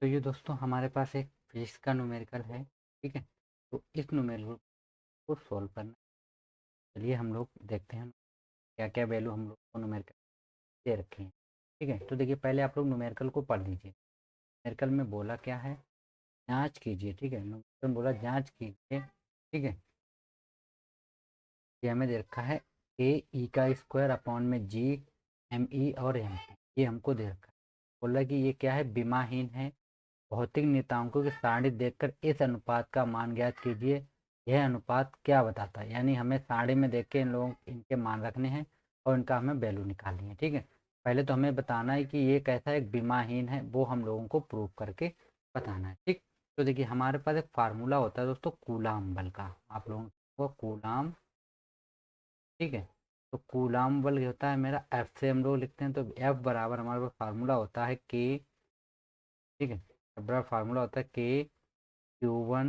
तो ये दोस्तों हमारे पास एक फिजिक्स का न्यूमेरिकल है। ठीक है, तो इस न्यूमेरिकल को सॉल्व करना। चलिए हम लोग देखते हैं क्या क्या वैल्यू हम लोग को न्यूमेरिकल दे रखे हैं। ठीक है, तो देखिए पहले आप लोग न्यूमेरिकल को पढ़ लीजिए। न्यूमेरिकल में बोला क्या है, जांच कीजिए। ठीक है, न्यूमेरिकल में बोला जांच कीजिए। ठीक है, ये हमें दे रखा है ए ई का स्क्वायर अपॉन में जी एम ई और एम पी, ये हमको दे रखा है। बोला कि ये क्या है, विमाहीन है। भौतिक नियतांकों की सारणी देखकर इस अनुपात का मान ज्ञात कीजिए। यह अनुपात क्या बताता है, यानी हमें सारणी में देख के इन लोगों इनके मान रखने हैं और इनका हमें वैल्यू निकालनी है। ठीक है, पहले तो हमें बताना है कि ये कैसा एक विमाहीन है, वो हम लोगों को प्रूव करके बताना है। ठीक, तो देखिए हमारे पास एक फार्मूला होता है दोस्तों कूलाम बल का, आप लोगों को कूलाम। ठीक है, तो कूलाम बल होता है मेरा एफ से हम लोग लिखते हैं, तो एफ बराबर हमारे पास फार्मूला होता है के। ठीक है, बड़ा फार्मूला होता है के Q1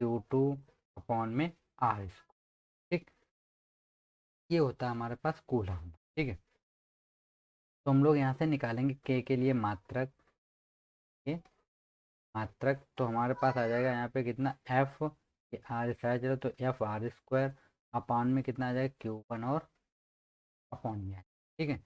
Q2 अपॉन में आर स्क्वायर। ठीक, ये होता है हमारे पास कूलम। ठीक है, तो हम लोग यहाँ से निकालेंगे के लिए मात्रक। के मात्रक तो हमारे पास आ जाएगा यहाँ पे कितना, एफ आर स्क्वायर, चलो तो एफ आर स्क्वायर अपॉन में कितना आ जाएगा Q1 और अपॉन में। ठीक है,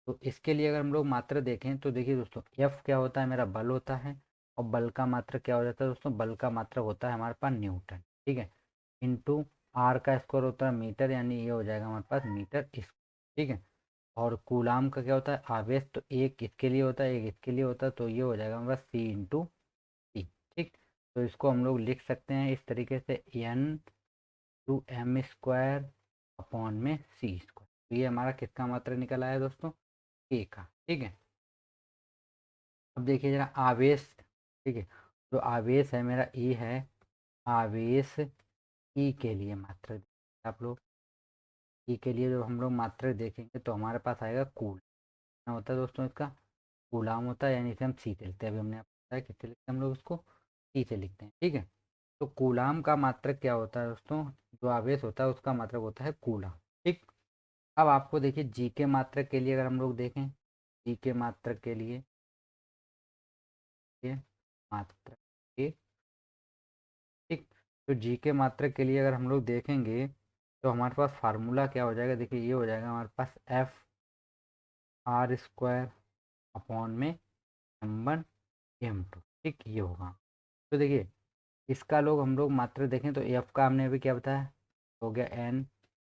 तो इसके लिए अगर हम लोग मात्रा देखें तो देखिए दोस्तों, एफ क्या होता है, मेरा बल होता है। और बल का मात्रक क्या हो जाता है दोस्तों, बल का मात्रक होता है हमारे पास न्यूटन। ठीक है, इंटू आर का स्क्वायर होता है मीटर, यानी ये हो जाएगा हमारे पास मीटर स्क्वायर। ठीक है, और कूलाम का क्या होता है, आवेश, तो एक इसके लिए होता है एक इसके लिए होता है, तो ये हो जाएगा हमारे पास सी इंटू सी। ठीक, तो इसको हम लोग लिख सकते हैं इस तरीके से, N to M square upon में सी स्क्वायर। तो ये हमारा किसका मात्रा निकल आया दोस्तों, के का। ठीक है, अब देखिए जरा आवेश। ठीक है, जो आवेश है मेरा ई है, आवेश ई के लिए मात्रक आप लोग, ई के लिए जो हम लोग मात्रक देखेंगे तो हमारे पास आएगा कूल। क्या होता है दोस्तों इसका, कूलाम होता है, यानी इसे हम सी से लिखते हैं। अभी हमने आपको बताया किससे लिखते हैं हम लोग इसको, सी से लिखते हैं। ठीक है, तो कूलाम का मात्रक क्या होता है दोस्तों, जो आवेश होता है उसका मात्रक होता है कूलाम। ठीक, अब आपको देखिए जी के मात्रक के लिए अगर हम लोग देखें, जी के मात्रक के लिए, ये मात्रक के। ठीक, तो जी के मात्रक के लिए अगर हम लोग देखेंगे तो हमारे पास फार्मूला क्या हो जाएगा, देखिए ये हो जाएगा हमारे पास एफ आर स्क्वायर अपॉन में M1 M2। ठीक, ये होगा। तो देखिए इसका लोग हम लोग मात्रक देखें तो एफ का हमने अभी क्या बताया, हो गया एन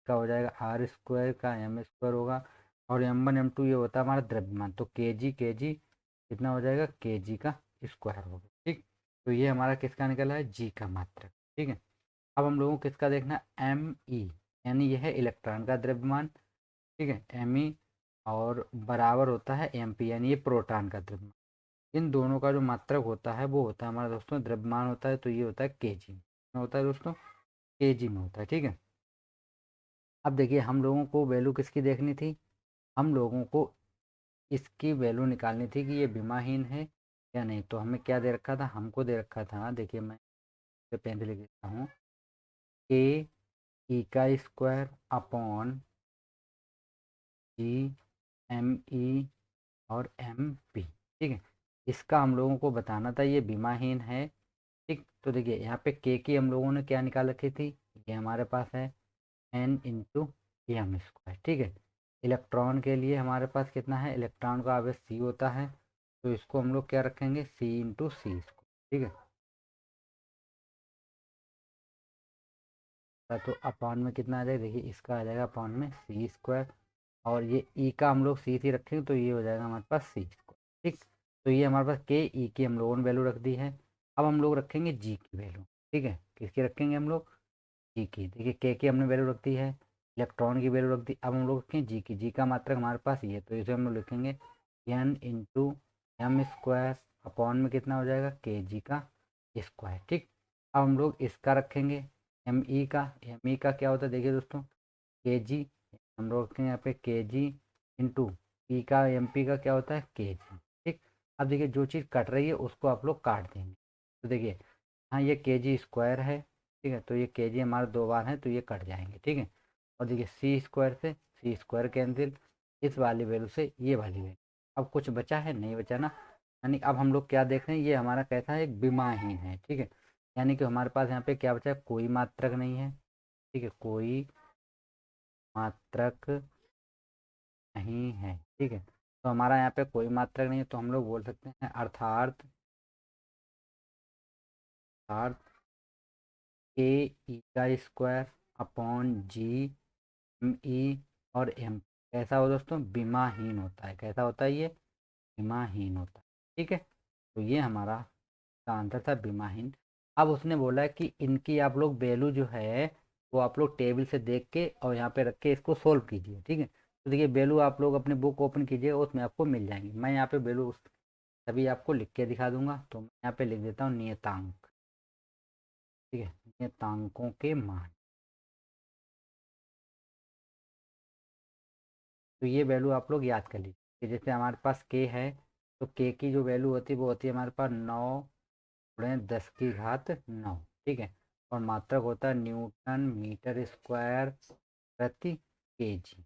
का हो जाएगा आर स्क्वायर का एम स्क्वायर होगा, और M1 M2 ये होता है हमारा द्रव्यमान, तो के जी कितना हो जाएगा, के जी का स्क्वायर होगा। ठीक, तो ये हमारा किसका निकला है, जी का मात्रक। ठीक है, अब हम लोगों को किसका देखना, एम ई, यानी यह है इलेक्ट्रॉन का द्रव्यमान। ठीक है, एम ई और बराबर होता है एम पी, यानी ये प्रोटॉन का द्रव्यमान। इन दोनों का जो मात्रक होता है वो होता है हमारा दोस्तों द्रव्यमान होता है, तो ये होता है के जी में होता है दोस्तों, के जी में होता है। ठीक है, अब देखिए हम लोगों को वैल्यू किसकी देखनी थी, हम लोगों को इसकी वैल्यू निकालनी थी कि ये विमाहीन है या नहीं। तो हमें क्या दे रखा था, हमको दे रखा था, देखिए मैं पेन से लिख देता हूँ, के ई का square upon G M E और एम पी। ठीक है, इसका हम लोगों को बताना था ये विमाहीन है। ठीक, तो देखिए यहाँ पे के की हम लोगों ने क्या निकाल रखी थी, ये हमारे पास है एन इंटू एम स्क्वायर। ठीक है, इलेक्ट्रॉन के लिए हमारे पास कितना है, इलेक्ट्रॉन का आवेश सी होता है, तो इसको हम लोग क्या रखेंगे, सी इंटू सी स्क्वायर। ठीक है, तो अपॉन में कितना आ जाएगा, देखिए इसका आ जाएगा अपॉन में सी स्क्वायर, और ये ई का हम लोग सी थी रखेंगे तो ये हो जाएगा हमारे पास सी स्क्वायर। ठीक, तो ये हमारे पास के ई की हम लोगों ने वैल्यू रख दी है। अब हम लोग रखेंगे जी की वैल्यू। ठीक है, किसकी रखेंगे हम लोग, जी की। देखिए के की हमने वैल्यू रख दी है, इलेक्ट्रॉन की वैल्यू रख दी, अब हम लोग रखेंगे जी की। जी का मात्रक हमारे पास ये, तो इसे हम लोग लिखेंगे N into M square upon में कितना हो जाएगा, के जी का स्क्वायर। ठीक, अब हम लोग इसका रखेंगे एम ई का। एम ई का क्या होता है देखिए दोस्तों, के जी, हम लोग रखेंगे यहाँ पे के जी इंटू पी का, एम पी का क्या होता है, के जी। ठीक, अब देखिए जो चीज़ कट रही है उसको आप लोग काट देंगे, तो देखिए हाँ ये के जी स्क्वायर है। ठीक है, तो ये के जी हमारे दो बार हैं तो ये कट जाएंगे। ठीक है, और देखिए सी स्क्वायर से सी स्क्वायर कैंसिल, इस वाली वैल्यू से ये वाली वैल्यू, अब कुछ बचा है, नहीं बचा ना। यानी अब हम लोग क्या देख रहे हैं, ये हमारा कैसा है, एक विमाहीन है। ठीक है, यानी कि हमारे पास यहाँ पे क्या बचा है, कोई मात्रक नहीं है। ठीक है, कोई मात्रक नहीं है। ठीक है, तो हमारा यहाँ पे कोई मात्रक नहीं है, तो हम लोग बोल सकते हैं अर्थात अर्थात के ई का square upon G M E और एम कैसा हो दोस्तों, विमाहीन होता है। कैसा होता है ये, विमाहीन होता है। ठीक है, तो ये हमारा का आंसर था विमाहीन। अब उसने बोला है कि इनकी आप लोग वैल्यू जो है वो आप लोग टेबल से देख के और यहाँ पे रख के इसको सोल्व कीजिए। ठीक है, तो देखिए वैल्यू आप लोग अपनी बुक ओपन कीजिए, उसमें आपको मिल जाएंगी। मैं यहाँ पे वैल्यू सभी आपको लिख के दिखा दूंगा, तो मैं यहाँ पे लिख देता हूँ नियतांक। ठीक है, नियतांकों के मान। तो ये वैल्यू आप लोग याद कर लीजिए कि जैसे हमारे पास के है, तो के की जो वैल्यू होती है वो होती है हमारे पास 9 × 10⁻⁹ ठीक है, और मात्रक होता है न्यूटन मीटर स्क्वायर प्रति केजी।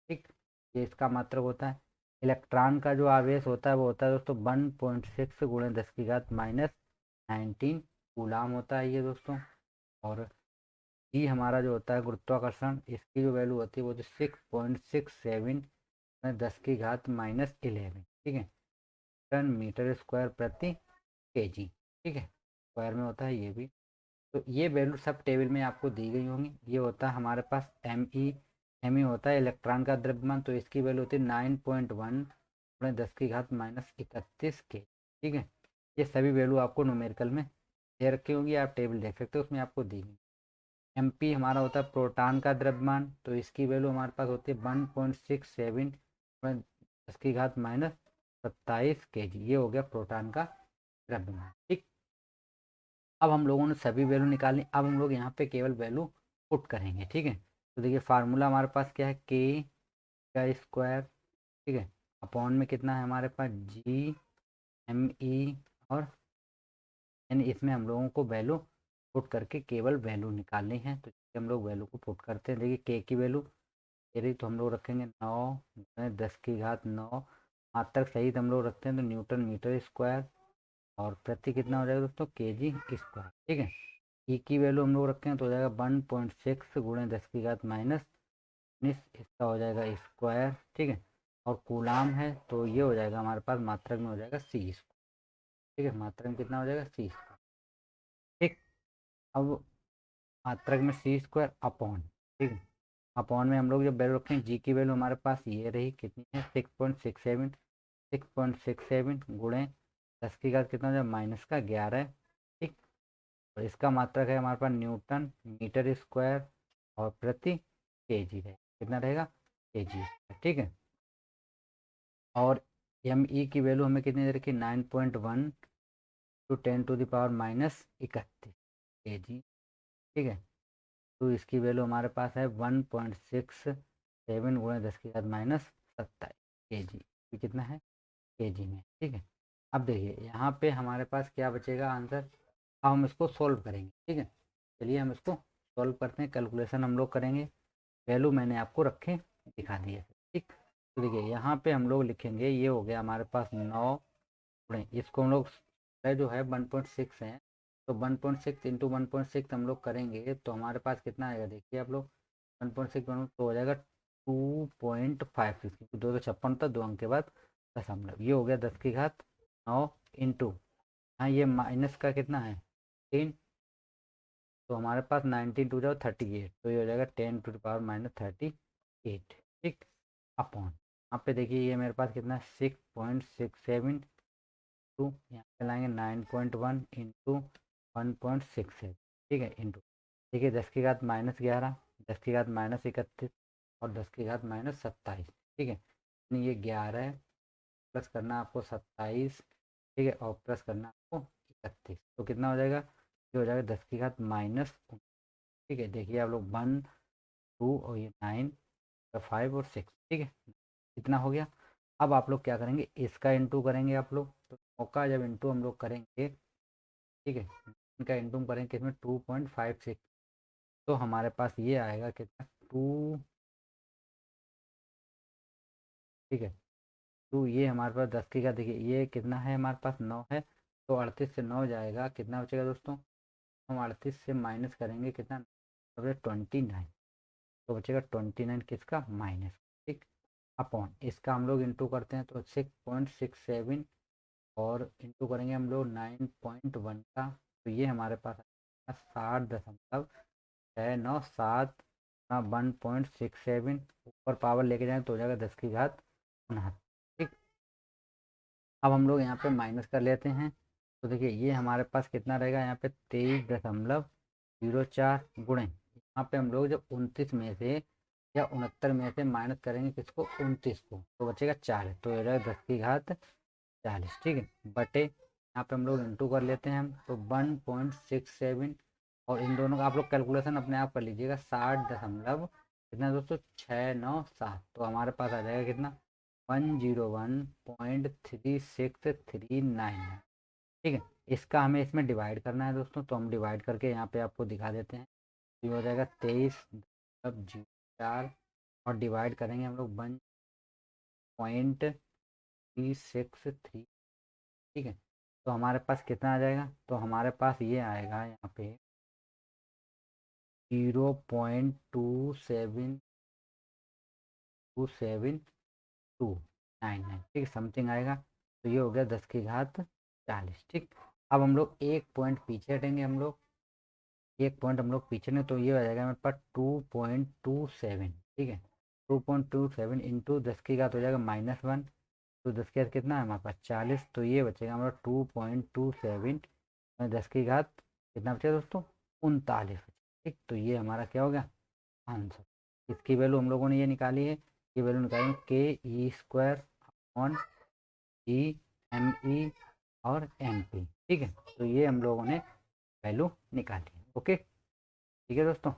ठीक, ये इसका मात्रक होता है। इलेक्ट्रॉन का जो आवेश होता है वो होता है दोस्तों 1.6 × 10⁻⁹ कूलाम होता है ये दोस्तों। और जी हमारा जो होता है गुरुत्वाकर्षण, इसकी जो वैल्यू होती है वो 6.67 × 10⁻11। ठीक है, टन मीटर स्क्वायर प्रति केजी। ठीक है, स्क्वायर में होता है ये भी। तो ये वैल्यू सब टेबल में आपको दी गई होंगी। ये होता है हमारे पास एम ई होता है इलेक्ट्रॉन का द्रव्यमान, तो इसकी वैल्यू होती है 9.1 × 10⁻31 के। ठीक है, ये सभी वैल्यू आपको न्यूमेरिकल में दे रखी होंगी, आप टेबल देख सकते हो, उसमें आपको दी गई। एम पी हमारा होता है प्रोटॉन का द्रव्यमान, तो इसकी वैल्यू हमारे पास होती है 1.67 × 10⁻27 के जी। ये हो गया प्रोटॉन का द्रव्यमान। ठीक, अब हम लोगों ने सभी वैल्यू निकाली, अब हम लोग यहाँ पे केवल वैल्यू पुट करेंगे। ठीक है, तो देखिए फार्मूला हमारे पास क्या है, के का स्क्वायर। ठीक है, अपॉन में कितना है हमारे पास, जी एम ई और यानी इसमें हम लोगों को वैल्यू पुट करके केवल वैल्यू निकालनी है। तो हम लोग वैल्यू को पुट करते हैं। देखिए के की वैल्यू यदि तो हम लोग रखेंगे 9 × 10⁻⁹ मात्रक सहित हम लोग रखते हैं तो न्यूटन मीटर स्क्वायर, और प्रति कितना हो जाएगा दोस्तों, के जी स्क्वायर। ठीक है, ई की वैल्यू हम लोग रखें तो हो जाएगा 1.6 × 10⁻⁹ इसका हो जाएगा स्क्वायर। ठीक है, और कूलाम है तो ये हो जाएगा हमारे पास मात्रक में हो जाएगा सी स्क्वायर। ठीक है, मात्रक में कितना हो जाएगा, सी स्क्वायर। ठीक, अब मात्रक में सी स्क्वायर अपॉन। ठीक है, अपॉन में हम लोग जब वैल्यू रखें, जी की वैल्यू हमारे पास ये रही कितनी है, 6.67 गुणे 10⁻⁻ कितना हो जाएगा, -11। ठीक, और इसका मात्रक है हमारे पास न्यूटन मीटर स्क्वायर और प्रति केजी है, कितना रहेगा, केजी। ठीक है, और एम ई की वैल्यू हमें कितनी दे रखी, 9.1 × 10⁻⁻31 के जी। ठीक है, तो इसकी वैल्यू हमारे पास है 1.67 गुणे 10⁻⁻27 के जी। ये कितना है, के जी में। ठीक है, अब देखिए यहाँ पे हमारे पास क्या बचेगा आंसर। अब हम इसको सोल्व करेंगे। ठीक है, चलिए हम इसको सॉल्व करते हैं, कैलकुलेशन हम लोग करेंगे। वैल्यू मैंने आपको रखे दिखा दिए। ठीक, तो देखिए यहाँ पे हम लोग लिखेंगे, ये हो गया हमारे पास 9 इसको हम लोग जो है 1.6 है, तो 1.6 इंटू 1.6 हम लोग करेंगे तो हमारे पास कितना आएगा, देखिए आप लोग 1.6 तो हो जाएगा 2.56, क्योंकि 256 था, 2 अंक के बाद दशमलव, ये हो गया 10⁻9 इंटू, हाँ ये माइनस का कितना है 3, तो हमारे पास 19 टू जाओ 38, तो ये हो जाएगा 10⁻⁻38। ठीक, अपॉन यहाँ पे देखिए ये मेरे पास कितना 6.67 टू, यहाँ पे लाएंगे 9.1 इंटू 1.67। ठीक है, इंटू देखिए 10⁻−11, 10⁻−31 और 10⁻−27। ठीक है, यानी ये 11 है, प्लस करना आपको 27। ठीक है, और प्लस करना आपको 31, तो कितना हो जाएगा, ये हो जाएगा 10⁻−। ठीक है, देखिए आप लोग 1 2 और ये 9 5 और 6। ठीक है, इतना हो गया। अब आप लोग क्या करेंगे, इसका इंटू करेंगे आप लोग, तो 9 का जब इंटू हम लोग करेंगे, ठीक है, इनका इंटू करेंगे किसमें 2.56, तो हमारे पास ये आएगा कितना 2। ठीक है, तो ये हमारे पास 10 की घात, देखिए ये कितना है हमारे पास 9 है, तो 38 से 9 जाएगा, कितना बचेगा दोस्तों, हम 38 से माइनस करेंगे कितना, 29, तो बचेगा 29 किसका, माइनस, ठीक, अपॉन इसका हम लोग इंटू करते हैं तो 6.67 और इंटू करेंगे हम लोग 9.1 का, तो ये हमारे पास 60.697, 1.67, ऊपर पावर लेके जाएं तो हो जाएगा 10 की घात 69, ठीक। अब हम लोग यहाँ पे माइनस कर लेते हैं, तो देखिए ये हमारे पास कितना रहेगा, यहाँ पे 23.04 गुणे, यहाँ पे हम लोग जब 29 में से या 69 में से माइनस करेंगे किसको, 29 को, तो बचेगा 40, तो ये रहेगा 10 की घात 40, ठीक है, बटे यहाँ पे हम लोग इंटू कर लेते हैं हम, तो 1.67, और इन दोनों का आप लोग कैलकुलेशन अपने आप कर लीजिएगा, 60.697, तो हमारे पास आ जाएगा कितना, 101.3639 है, ठीक है। इसका हमें इसमें डिवाइड करना है दोस्तों, तो हम डिवाइड करके यहाँ पे आपको दिखा देते हैं, ये हो जाएगा 23.04, और डिवाइड करेंगे हम लोग 1.363, ठीक है, तो हमारे पास कितना आ जाएगा, तो हमारे पास ये आएगा यहाँ पे 0.27279, ठीक है, समथिंग आएगा, तो ये हो गया 10 की घात 40, ठीक। अब हम लोग एक पॉइंट पीछे हटेंगे, हम लोग एक पॉइंट हम लोग पीछे ने, तो ये हो जाएगा हमारे पास 2.27, ठीक है, 2.27 इंटू 10 की घात हो जाएगा -1, तो 10 की घात कितना है हमारे पास 40, तो ये बचेगा हमारा 2.27, 10 की घात कितना बचेगा दोस्तों, 39, ठीक, तो ये हमारा क्या हो गया आंसर। इसकी वैल्यू हम लोगों ने ये निकाली है, ये वैल्यू निकालेंगे KE² ऑन EME और MP, ठीक है, तो ये हम लोगों ने वैल्यू निकाली, ओके, ठीक है दोस्तों।